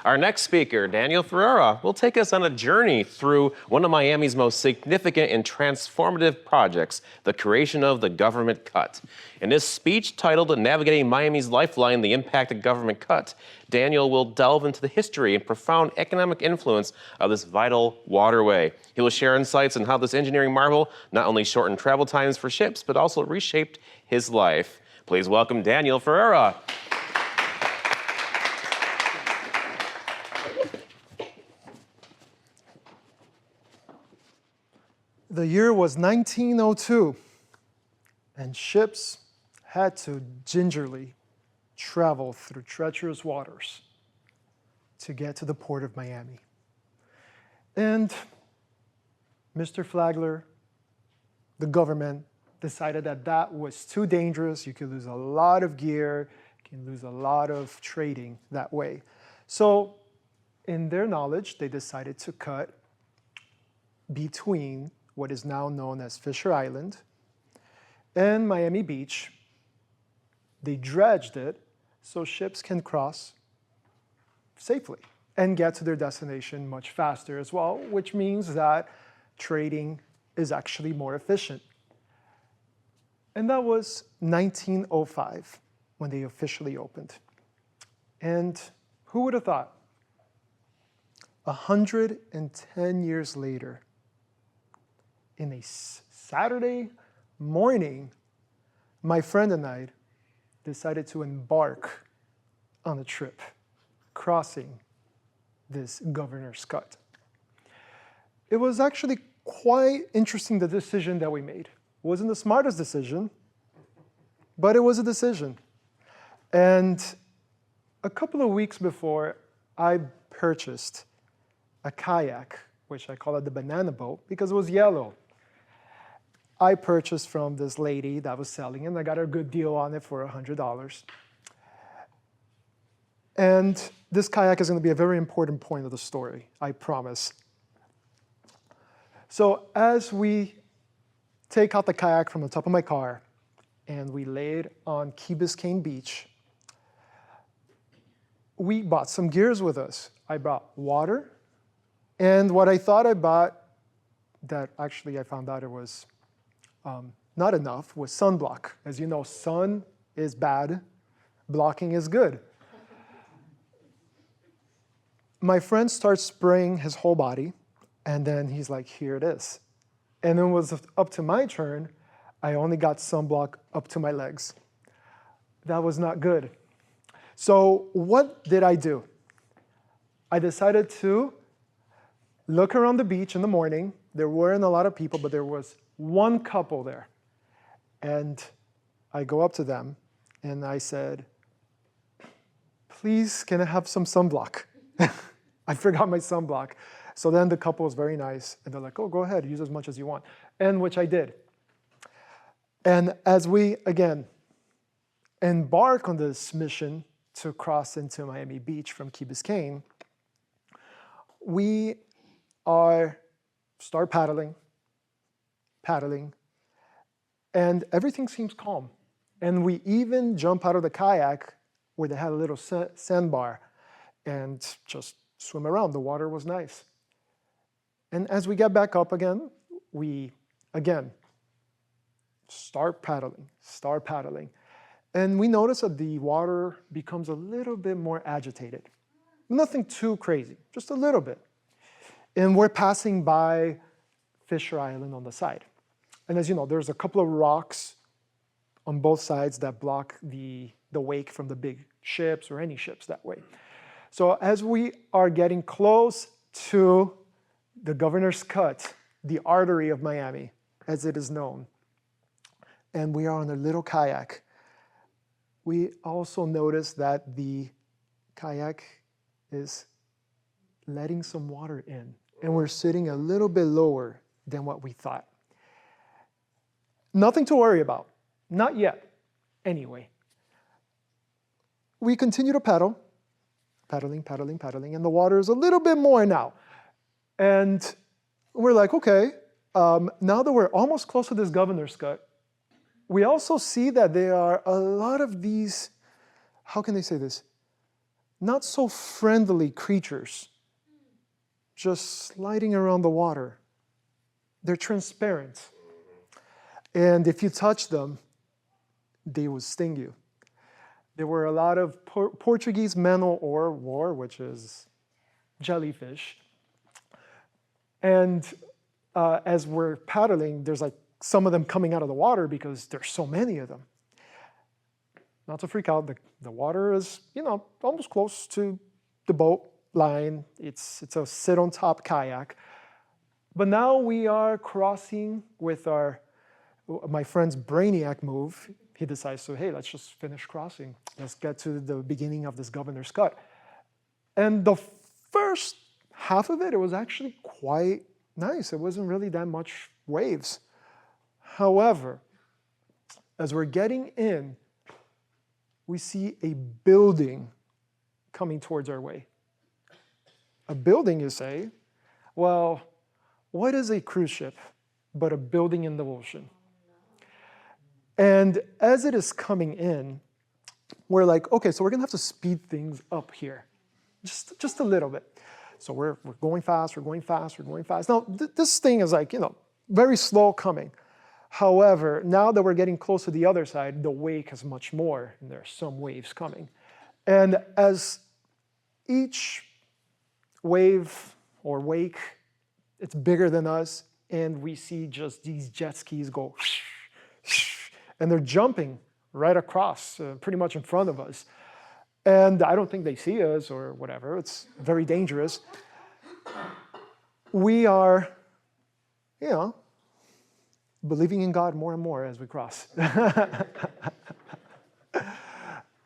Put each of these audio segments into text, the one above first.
Our next speaker, Daniel Ferreira, will take us on a journey through one of Miami's most significant and transformative projects, the creation of the government cut. In this speech titled Navigating Miami's Lifeline, the Impact of Government Cut, Daniel will delve into the history and profound economic influence of this vital waterway. He will share insights on how this engineering marvel not only shortened travel times for ships, but also reshaped his life. Please welcome Daniel Ferreira. The year was 1902, and ships had to gingerly travel through treacherous waters to get to the port of Miami. And Mr. Flagler, the government, decided that that was too dangerous. You could lose a lot of gear, you can lose a lot of trading that way. So in their knowledge, they decided to cut between what is now known as Fisher Island and Miami Beach. They dredged it so ships can cross safely and get to their destination much faster as well, which means that trading is actually more efficient. And that was 1905 when they officially opened. And who would have thought? 110 years later, in a Saturday morning, my friend and I decided to embark on a trip crossing this governor's cut. It was actually quite interesting, the decision that we made. It wasn't the smartest decision, but it was a decision. And a couple of weeks before, I purchased a kayak, which I call it the banana boat, because it was yellow. I purchased from this lady that was selling it, and I got a good deal on it for $100. And this kayak is going to be a very important point of the story, I promise. So as we take out the kayak from the top of my car, and we lay it on Key Biscayne Beach, we bought some gears with us. I brought water, and what I thought I bought, that actually I found out it was not enough, was sunblock. As you know, sun is bad, blocking is good. My friend starts spraying his whole body, and then he's like, here it is. And then it was up to my turn, I only got sunblock up to my legs. That was not good. So what did I do? I decided to look around the beach in the morning. There weren't a lot of people, but there was one couple there. And I go up to them and I said, please, can I have some sunblock? I forgot my sunblock. So then the couple was very nice, and they're like, oh, go ahead, use as much as you want. And which I did. And as we, again, embark on this mission to cross into Miami Beach from Key Biscayne, we start paddling, and everything seems calm. And we even jump out of the kayak where they had a little sandbar and just swim around. The water was nice. And as we get back up again, we, again, start paddling. And we notice that the water becomes a little bit more agitated. Nothing too crazy, just a little bit. And we're passing by Fisher Island on the side. And as you know, there's a couple of rocks on both sides that block the wake from the big ships or any ships that way. So as we are getting close to the Governor's Cut, the artery of Miami, as it is known, and we are on a little kayak, we also notice that the kayak is letting some water in, and we're sitting a little bit lower than what we thought. Nothing to worry about, not yet, anyway. We continue to paddling, and the water is a little bit more now. And we're like, okay, now that we're almost close to this Governor's Cut, we also see that there are a lot of these, how can they say this? not so friendly creatures just sliding around the water. They're transparent. And if you touch them, they would sting you. There were a lot of Portuguese mantle ore, which is jellyfish. And as we're paddling, there's like some of them coming out of the water because there's so many of them. Not to freak out, the water is, almost close to the boat line. It's a sit-on-top kayak. But now we are crossing with my friend's brainiac move. He decides, so hey, let's just finish crossing. Let's get to the beginning of this Governor's Cut. And the first half of it was actually quite nice. It wasn't really that much waves. However, as we're getting in, we see a building coming towards our way. A building, you say? Well, what is a cruise ship but a building in the ocean? And as it is coming in, we're like, okay, so we're gonna have to speed things up here, just a little bit. So we're going fast, we're going fast, we're going fast. Now, this thing is like, very slow coming. However, now that we're getting close to the other side, the wake is much more, and there are some waves coming. And as each wave or wake, it's bigger than us, and we see just these jet skis go, and they're jumping right across, pretty much in front of us. And I don't think they see us or whatever. It's very dangerous. We are, believing in God more and more as we cross.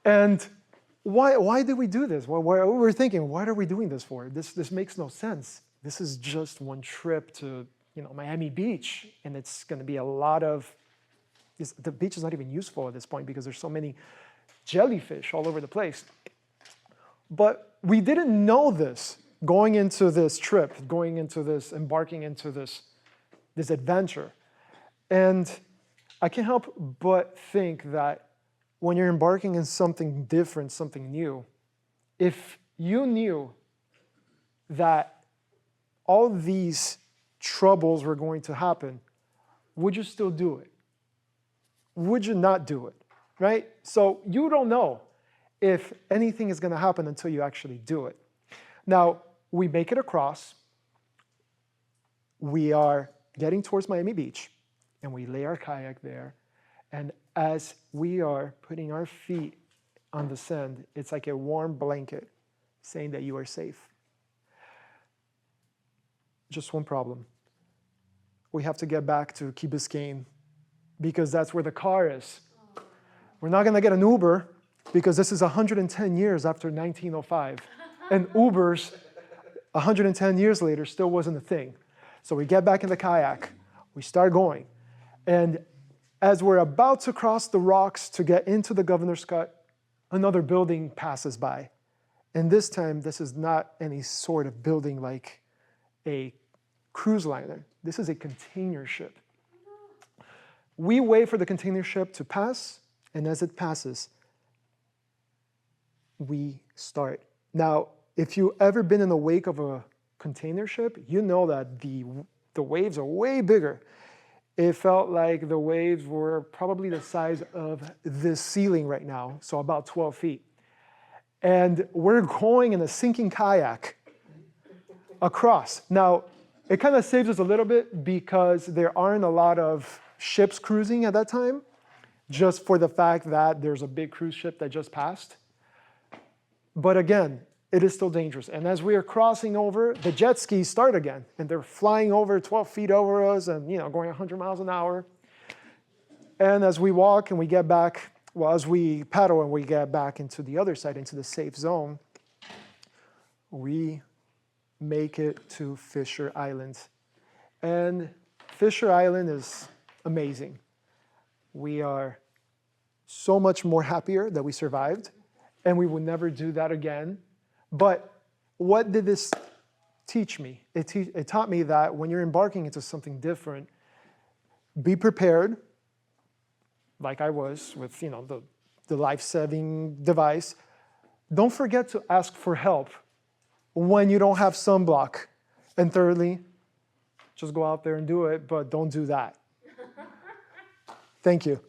And why did we do this? Well, we were thinking, what are we doing this for? This makes no sense. This is just one trip to Miami Beach, and it's going to be a lot of. The beach is not even useful at this point because there's so many jellyfish all over the place. But we didn't know this going into this trip, embarking into this adventure. And I can't help but think that when you're embarking in something different, something new, if you knew that all these troubles were going to happen, would you still do it? Would you not do it, right? So you don't know if anything is going to happen until you actually do it. Now, we make it across. We are getting towards Miami Beach, and we lay our kayak there. And as we are putting our feet on the sand, it's like a warm blanket saying that you are safe. Just one problem. We have to get back to Key Biscayne because that's where the car is. We're not going to get an Uber because this is 110 years after 1905. And Ubers, 110 years later, still wasn't a thing. So we get back in the kayak. We start going. And as we're about to cross the rocks to get into the Governor's Cut, another building passes by. And this time, this is not any sort of building like a cruise liner. This is a container ship. We wait for the container ship to pass, and as it passes, we start. Now, if you've ever been in the wake of a container ship, you know that the waves are way bigger. It felt like the waves were probably the size of this ceiling right now, so about 12 feet. And we're going in a sinking kayak across. Now, it kind of saves us a little bit because there aren't a lot of ships cruising at that time, just for the fact that there's a big cruise ship that just passed. But again, it is still dangerous. And as we are crossing over, the jet skis start again, and they're flying over 12 feet over us and going 100 miles an hour. And as we walk and we get back, as we paddle and we get back into the other side, into the safe zone, we make it to Fisher Island. And Fisher Island is amazing. We are so much more happier that we survived, and we will never do that again. But what did this teach me? It taught me that when you're embarking into something different, be prepared, like I was with the life-saving device. Don't forget to ask for help when you don't have sunblock. And thirdly, just go out there and do it, but don't do that. Thank you.